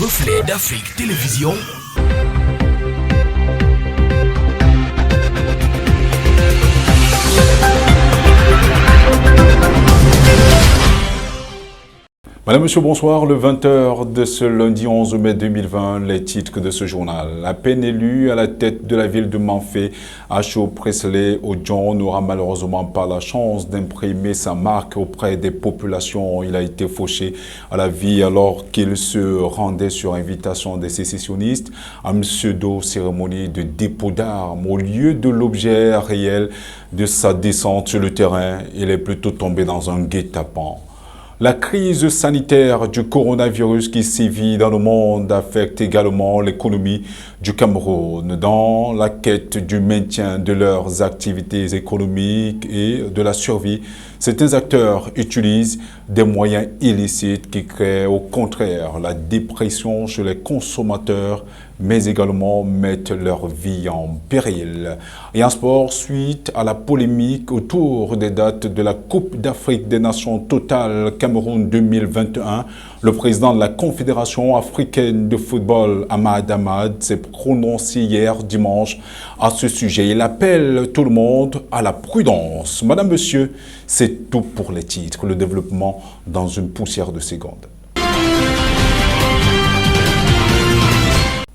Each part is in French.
Reflet d'Afrique Télévision. Madame, Monsieur, bonsoir. Le 20h de ce lundi 11 mai 2020, les titres de ce journal. À peine élu à la tête de la ville de Manfé, Acho Presley Ojon n'aura malheureusement pas la chance d'imprimer sa marque auprès des populations. Il a été fauché à la vie alors qu'il se rendait sur invitation des sécessionnistes à une pseudo-cérémonie de dépôt d'armes. Au lieu de l'objet réel de sa descente sur le terrain, il est plutôt tombé dans un guet-apens. La crise sanitaire du coronavirus qui sévit dans le monde affecte également l'économie du Cameroun. Dans la quête du maintien de leurs activités économiques et de la survie, certains acteurs utilisent des moyens illicites qui créent au contraire la dépression chez les consommateurs, mais également mettent leur vie en péril. Et en sport, suite à la polémique autour des dates de la Coupe d'Afrique des Nations Total Cameroun 2021, le président de la Confédération africaine de football, Ahmad Ahmad, s'est prononcé hier dimanche à ce sujet. Il appelle tout le monde à la prudence. Madame, Monsieur, c'est tout pour les titres. Le développement dans une poussière de secondes.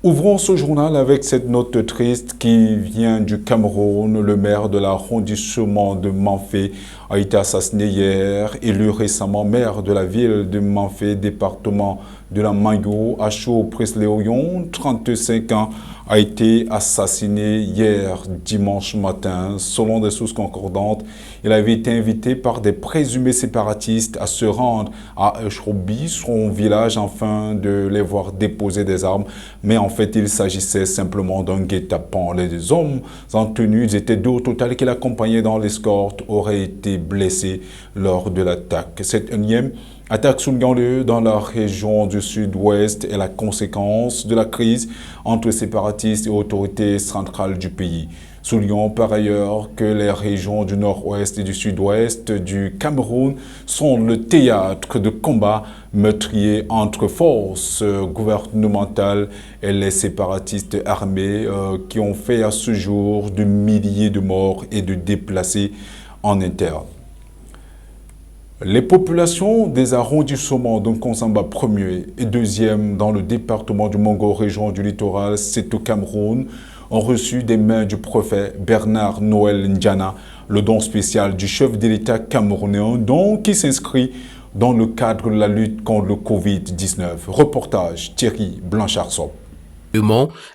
Ouvrons ce journal avec cette note triste qui vient du Cameroun. Le maire de l'arrondissement de Manfé a été assassiné hier. Élu récemment maire de la ville de Manfé, département de la Mango, Acho Presley Ojon, 35 ans, a été assassiné hier dimanche matin. Selon des sources concordantes, il avait été invité par des présumés séparatistes à se rendre à Chrobi, son village, afin de les voir déposer des armes. Mais en fait, il s'agissait simplement d'un guet-apens. Les hommes en tenue, ils étaient deux au total qui l'accompagnaient dans l'escorte, auraient été blessés lors de l'attaque. Cette énième attaque Soungandé dans la région du sud-ouest est la conséquence de la crise entre séparatistes et autorités centrales du pays. Soulignons par ailleurs que les régions du nord-ouest et du sud-ouest du Cameroun sont le théâtre de combats meurtriers entre forces gouvernementales et les séparatistes armés qui ont fait à ce jour de milliers de morts et de déplacés en interne. Les populations des arrondissements de Nkonsamba 1er et 2e dans le département du Mongo, région du littoral, c'est au Cameroun, ont reçu des mains du prophète Bernard Noël Ndiana le don spécial du chef de l'État camerounais, don qui s'inscrit dans le cadre de la lutte contre le Covid-19. Reportage Thierry Blanchard-Sop.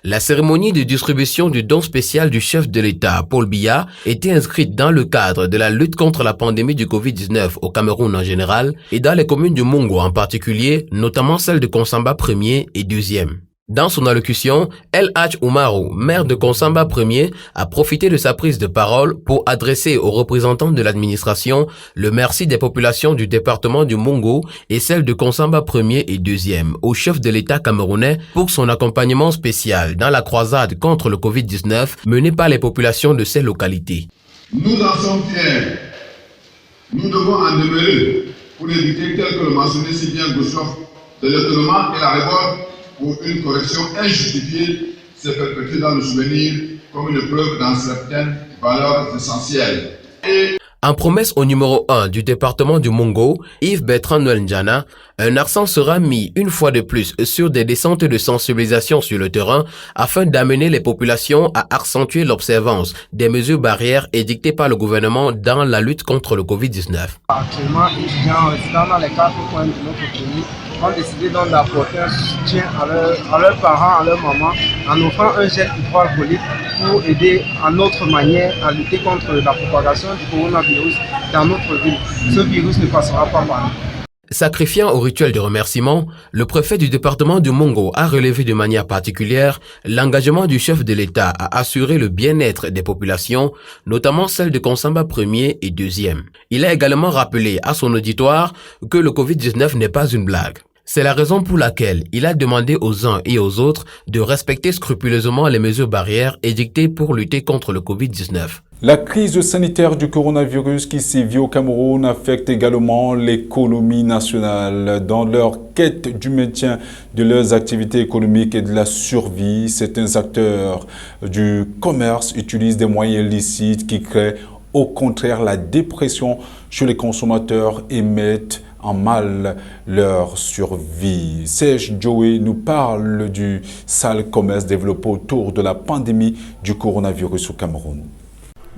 La cérémonie de distribution du don spécial du chef de l'État, Paul Biya, était inscrite dans le cadre de la lutte contre la pandémie du Covid-19 au Cameroun en général et dans les communes du Mongo en particulier, notamment celles de Nkonsamba 1er et 2e. Dans son allocution, El Hadj Oumarou, maire de Nkonsamba 1er, a profité de sa prise de parole pour adresser aux représentants de l'administration le merci des populations du département du Mongo et celles de Nkonsamba 1er et 2e au chef de l'État camerounais pour son accompagnement spécial dans la croisade contre le Covid-19 menée par les populations de ces localités. Nous en sommes fiers. Nous devons en demeurer pour éviter, tel que le mentionnait si bien Gossoff, de l'étonnement et la révolte pour une correction injustifiée s'est perpétuée dans le souvenir comme une preuve dans certaines valeurs essentielles. En promesse au numéro 1 du département du Mongo, Yves Bertrand Noël Ndiana, un accent sera mis une fois de plus sur des descentes de sensibilisation sur le terrain afin d'amener les populations à accentuer l'observance des mesures barrières édictées par le gouvernement dans la lutte contre le Covid-19. Actuellement, les étudiants résidant dans les 4 coins de notre pays ont décidé donc d'apporter un soutien à leurs parents, à leurs mamans, en offrant un gel hydroalcoolique pour aider à notre manière à lutter contre la propagation du coronavirus dans notre ville. Ce virus ne passera pas par nous. Sacrifiant au rituel de remerciement, le préfet du département du Mongo a relevé de manière particulière l'engagement du chef de l'État à assurer le bien-être des populations, notamment celles de Nkonsamba 1er et 2e. Il a également rappelé à son auditoire que le Covid-19 n'est pas une blague. C'est la raison pour laquelle il a demandé aux uns et aux autres de respecter scrupuleusement les mesures barrières édictées pour lutter contre le Covid-19. La crise sanitaire du coronavirus qui sévit au Cameroun affecte également l'économie nationale. Dans leur quête du maintien de leurs activités économiques et de la survie, certains acteurs du commerce utilisent des moyens licites qui créent au contraire la dépression chez les consommateurs et mettent en mal leur survie. Serge Joey nous parle du sale commerce développé autour de la pandémie du coronavirus au Cameroun.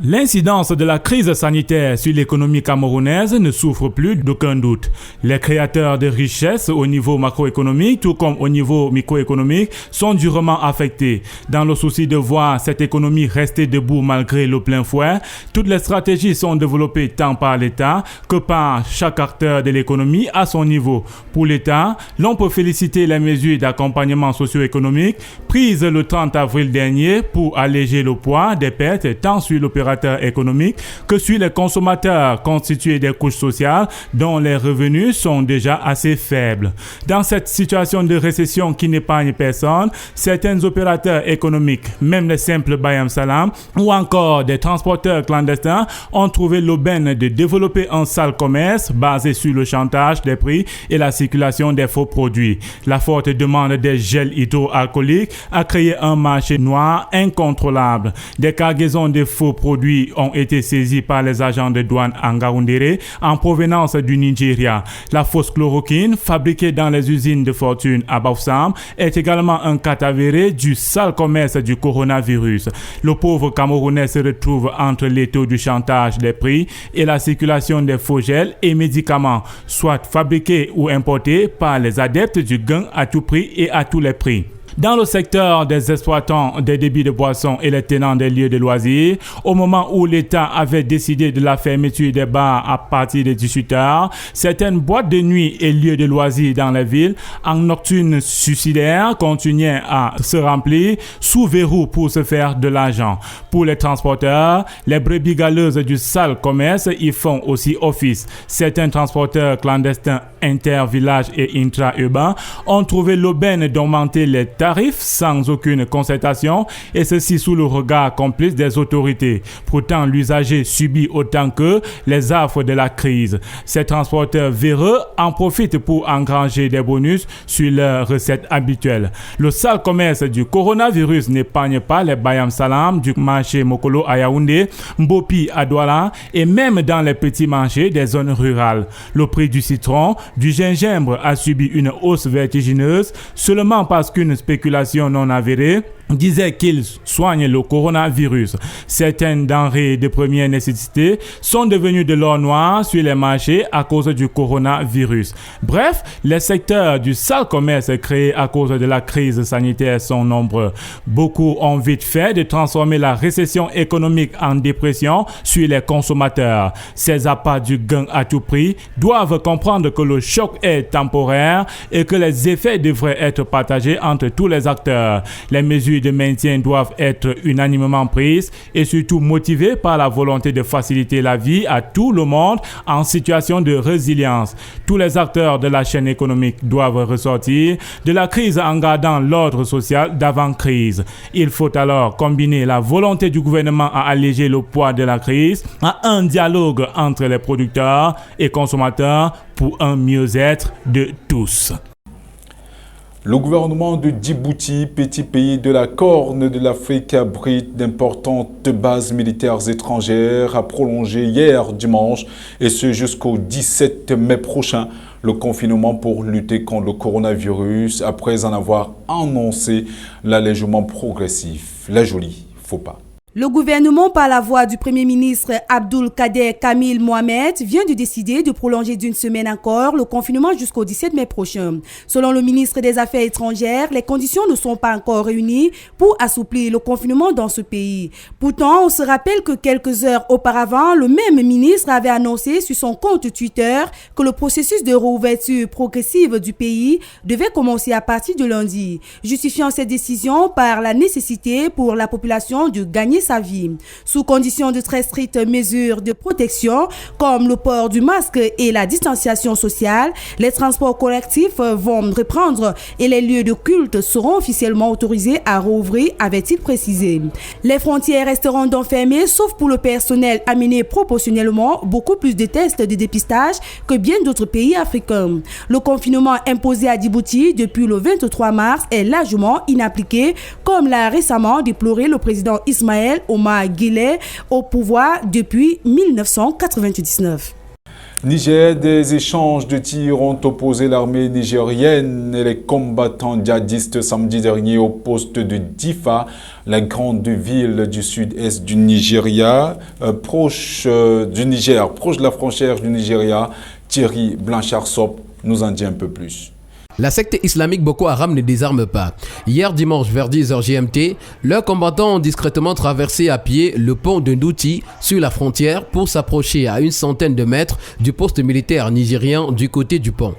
L'incidence de la crise sanitaire sur l'économie camerounaise ne souffre plus d'aucun doute. Les créateurs de richesses au niveau macroéconomique, tout comme au niveau microéconomique, sont durement affectés. Dans le souci de voir cette économie rester debout malgré le plein fouet, toutes les stratégies sont développées tant par l'État que par chaque acteur de l'économie à son niveau. Pour l'État, l'on peut féliciter les mesures d'accompagnement socio-économique prises le 30 avril dernier pour alléger le poids des pertes tant sur l'opération économique que sur les consommateurs constitués des couches sociales dont les revenus sont déjà assez faibles. Dans cette situation de récession qui n'épargne personne, certains opérateurs économiques, même les simples Bayam Salam ou encore des transporteurs clandestins ont trouvé l'aubaine de développer un sale commerce basé sur le chantage des prix et la circulation des faux produits. La forte demande des gels hydroalcooliques a créé un marché noir incontrôlable. Des cargaisons de faux produits ont été saisis par les agents de douane en Ngaoundéré en provenance du Nigeria. La fausse chloroquine fabriquée dans les usines de fortune à Bafoussam est également un cas avéré du sale commerce du coronavirus. Le pauvre Camerounais se retrouve entre l'étau du chantage des prix et la circulation des faux gels et médicaments, soit fabriqués ou importés par les adeptes du gain à tout prix et à tous les prix. Dans le secteur des exploitants des débits de boissons et les tenants des lieux de loisirs, au moment où l'État avait décidé de la fermeture des bars à partir de 18h, certaines boîtes de nuit et lieux de loisirs dans les villes, en nocturne suicidaire, continuaient à se remplir sous verrou pour se faire de l'argent. Pour les transporteurs, les brebis galeuses du sale commerce y font aussi office. Certains transporteurs clandestins inter-villages et intra-urbains ont trouvé l'aubaine d'augmenter les tarifs sans aucune concertation et ceci sous le regard complice des autorités. Pourtant, l'usager subit autant que les affres de la crise. Ces transporteurs véreux en profitent pour engranger des bonus sur leurs recettes habituelles. Le sale commerce du coronavirus n'épargne pas les Bayam Salam du marché Mokolo à Yaoundé, Mbopi à Douala et même dans les petits marchés des zones rurales. Le prix du citron, du gingembre a subi une hausse vertigineuse seulement parce qu'une spéculation non avérée disait qu'il soigne le coronavirus. Certaines denrées de première nécessité sont devenues de l'or noir sur les marchés à cause du coronavirus. Bref, les secteurs du sale commerce créés à cause de la crise sanitaire sont nombreux. Beaucoup ont vite fait de transformer la récession économique en dépression sur les consommateurs. Ces appâts du gain à tout prix doivent comprendre que le choc est temporaire et que les effets devraient être partagés entre tous les acteurs. Les mesures de maintien doivent être unanimement prises et surtout motivées par la volonté de faciliter la vie à tout le monde en situation de résilience. Tous les acteurs de la chaîne économique doivent ressortir de la crise en gardant l'ordre social d'avant-crise. Il faut alors combiner la volonté du gouvernement à alléger le poids de la crise à un dialogue entre les producteurs et consommateurs pour un mieux-être de tous. Le gouvernement de Djibouti, petit pays de la Corne de l'Afrique, abrite d'importantes bases militaires étrangères, a prolongé hier dimanche, et ce jusqu'au 17 mai prochain, le confinement pour lutter contre le coronavirus, après en avoir annoncé l'allègement progressif. La jolie, faut pas. Le gouvernement, par la voix du Premier ministre Abdoul Kader Kamil Mohamed, vient de décider de prolonger d'une semaine encore le confinement jusqu'au 17 mai prochain. Selon le ministre des Affaires étrangères, les conditions ne sont pas encore réunies pour assouplir le confinement dans ce pays. Pourtant, on se rappelle que quelques heures auparavant, le même ministre avait annoncé sur son compte Twitter que le processus de réouverture progressive du pays devait commencer à partir de lundi, justifiant cette décision par la nécessité pour la population de gagner gagner sa vie. Sous conditions de très strictes mesures de protection, comme le port du masque et la distanciation sociale, les transports collectifs vont reprendre et les lieux de culte seront officiellement autorisés à rouvrir, avait-il précisé. Les frontières resteront donc fermées, sauf pour le personnel amené proportionnellement beaucoup plus de tests de dépistage que bien d'autres pays africains. Le confinement imposé à Djibouti depuis le 23 mars est largement inappliqué, comme l'a récemment déploré le président Ismaël Omar Guelleh, au pouvoir depuis 1999. Niger, des échanges de tirs ont opposé l'armée nigérienne et les combattants djihadistes samedi dernier au poste de Difa, la grande ville du sud-est du Nigeria, proche de la frontière du Nigeria. Thierry Blanchard-Sop nous en dit un peu plus. La secte islamique Boko Haram ne désarme pas. Hier dimanche vers 10h GMT, leurs combattants ont discrètement traversé à pied le pont de Ndouti sur la frontière pour s'approcher à une centaine de mètres du poste militaire nigérien du côté du pont.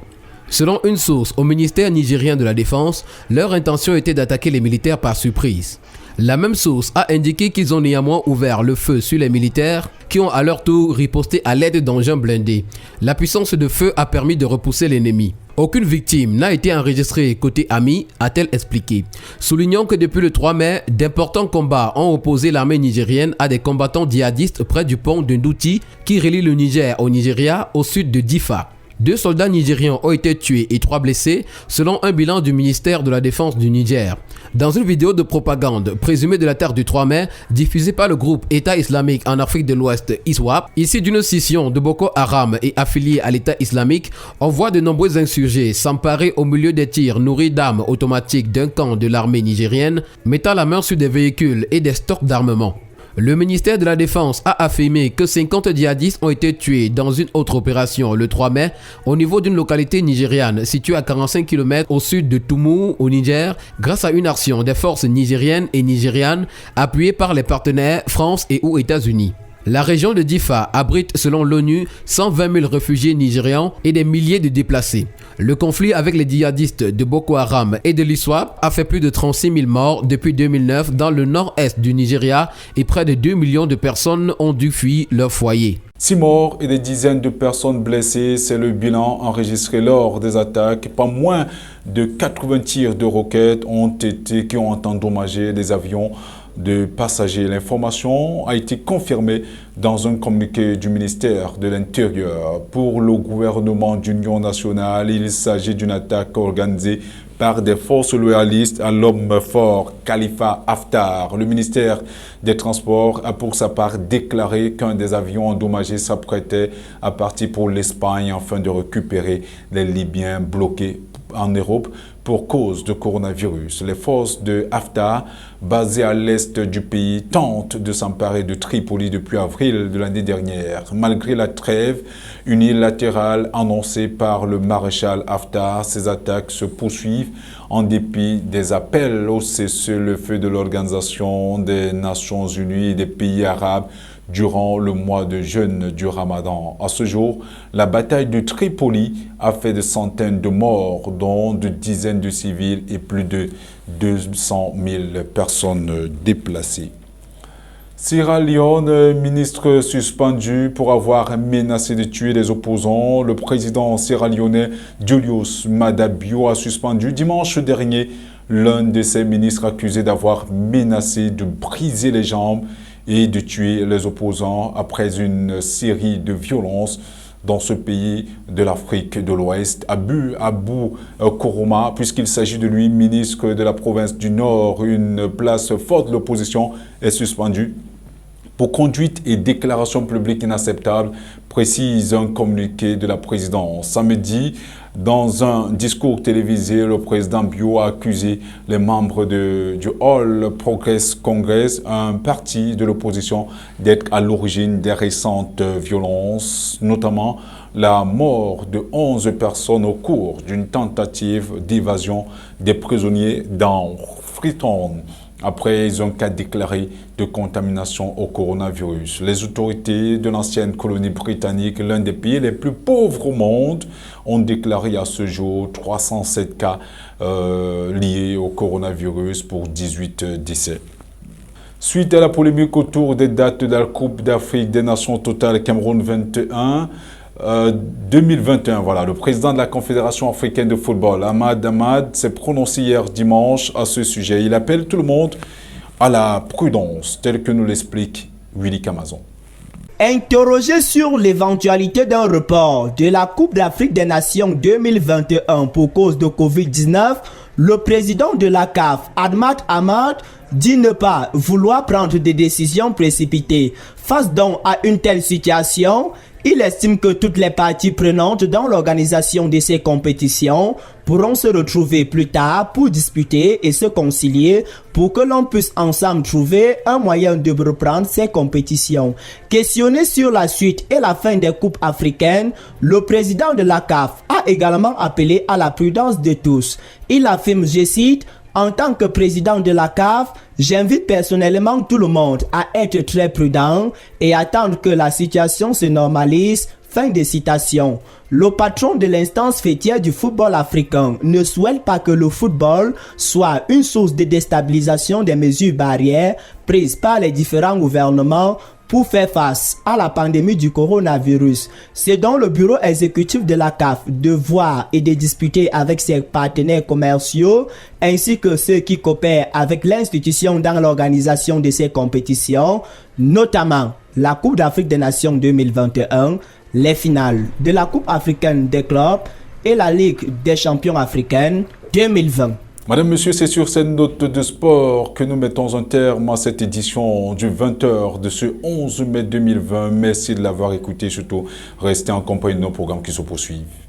Selon une source au ministère nigérien de la Défense, leur intention était d'attaquer les militaires par surprise. La même source a indiqué qu'ils ont néanmoins ouvert le feu sur les militaires qui ont à leur tour riposté à l'aide d'engins blindés. La puissance de feu a permis de repousser l'ennemi. Aucune victime n'a été enregistrée côté Ami, a-t-elle expliqué. Soulignant que depuis le 3 mai, d'importants combats ont opposé l'armée nigérienne à des combattants djihadistes près du pont de Ndouti qui relie le Niger au Nigeria au sud de Difa. 2 soldats nigériens ont été tués et 3 blessés, selon un bilan du ministère de la Défense du Niger. Dans une vidéo de propagande présumée de la terre du 3 mai, diffusée par le groupe État islamique en Afrique de l'Ouest, ISWAP, issu d'une scission de Boko Haram et affilié à l'État islamique, on voit de nombreux insurgés s'emparer au milieu des tirs nourris d'armes automatiques d'un camp de l'armée nigérienne, mettant la main sur des véhicules et des stocks d'armement. Le ministère de la Défense a affirmé que 50 djihadistes ont été tués dans une autre opération le 3 mai au niveau d'une localité nigériane située à 45 km au sud de Tumu au Niger grâce à une action des forces nigériennes et nigérianes appuyées par les partenaires France et ou États-Unis. La région de Difa abrite selon l'ONU 120 000 réfugiés nigérians et des milliers de déplacés. Le conflit avec les djihadistes de Boko Haram et de l'ISWAP a fait plus de 36 000 morts depuis 2009 dans le nord-est du Nigeria et près de 2 millions de personnes ont dû fuir leur foyer. 6 morts et des dizaines de personnes blessées, c'est le bilan enregistré lors des attaques. Pas moins de 80 tirs de roquettes qui ont endommagé des avions de passagers. L'information a été confirmée dans un communiqué du ministère de l'Intérieur. Pour le gouvernement d'Union nationale, il s'agit d'une attaque organisée par des forces loyalistes à l'homme fort Khalifa Haftar. Le ministère des Transports a pour sa part déclaré qu'un des avions endommagés s'apprêtait à partir pour l'Espagne afin de récupérer les Libyens bloqués en Europe pour cause de coronavirus. Les forces de Haftar, basées à l'est du pays, tentent de s'emparer de Tripoli depuis avril de l'année dernière. Malgré la trêve unilatérale annoncée par le maréchal Haftar, ces attaques se poursuivent en dépit des appels au cessez-le-feu de l'Organisation des Nations Unies et des pays arabes durant le mois de jeûne du Ramadan. À ce jour, la bataille de Tripoli a fait des centaines de morts, dont de dizaines de civils et plus de 200 000 personnes déplacées. Sierra Leone, ministre suspendu pour avoir menacé de tuer les opposants. Le président sierra-léonais Julius Maada Bio a suspendu dimanche dernier l'un de ses ministres accusé d'avoir menacé de briser les jambes et de tuer les opposants après une série de violences dans ce pays de l'Afrique de l'Ouest. Abou Koroma, puisqu'il s'agit de lui, ministre de la province du Nord, une place forte de l'opposition est suspendue pour conduite et déclaration publique inacceptable, précise un communiqué de la présidence. Samedi, dans un discours télévisé, le président Bio a accusé les membres du All Progress Congress, un parti de l'opposition, d'être à l'origine des récentes violences, notamment la mort de 11 personnes au cours d'une tentative d'évasion des prisonniers dans Freetown, après un cas déclaré de contamination au coronavirus. Les autorités de l'ancienne colonie britannique, l'un des pays les plus pauvres au monde, ont déclaré à ce jour 307 cas liés au coronavirus pour 18 décès. Suite à la polémique autour des dates de la Coupe d'Afrique des Nations Total Cameroun 2021, voilà, le président de la Confédération africaine de football, Ahmad Ahmad, s'est prononcé hier dimanche à ce sujet. Il appelle tout le monde à la prudence, tel que nous l'explique Willy Camazon. Interrogé sur l'éventualité d'un report de la Coupe d'Afrique des Nations 2021 pour cause de Covid-19, le président de la CAF, Ahmad Ahmad, dit ne pas vouloir prendre des décisions précipitées. Face donc à une telle situation, il estime que toutes les parties prenantes dans l'organisation de ces compétitions pourront se retrouver plus tard pour discuter et se concilier pour que l'on puisse ensemble trouver un moyen de reprendre ces compétitions. Questionné sur la suite et la fin des coupes africaines, le président de la CAF a également appelé à la prudence de tous. Il affirme, je cite, « En tant que président de la CAF, j'invite personnellement tout le monde à être très prudent et attendre que la situation se normalise. » Fin de citation. Le patron de l'instance fêtière du football africain ne souhaite pas que le football soit une source de déstabilisation des mesures barrières prises par les différents gouvernements pour faire face à la pandémie du coronavirus. C'est donc le bureau exécutif de la CAF de voir et de discuter avec ses partenaires commerciaux ainsi que ceux qui coopèrent avec l'institution dans l'organisation de ces compétitions, notamment la Coupe d'Afrique des Nations 2021, les finales de la Coupe africaine des clubs et la Ligue des champions africaine 2020. Madame, Monsieur, c'est sur cette note de sport que nous mettons un terme à cette édition du 20h de ce 11 mai 2020. Merci de l'avoir écouté, surtout restez en compagnie de nos programmes qui se poursuivent.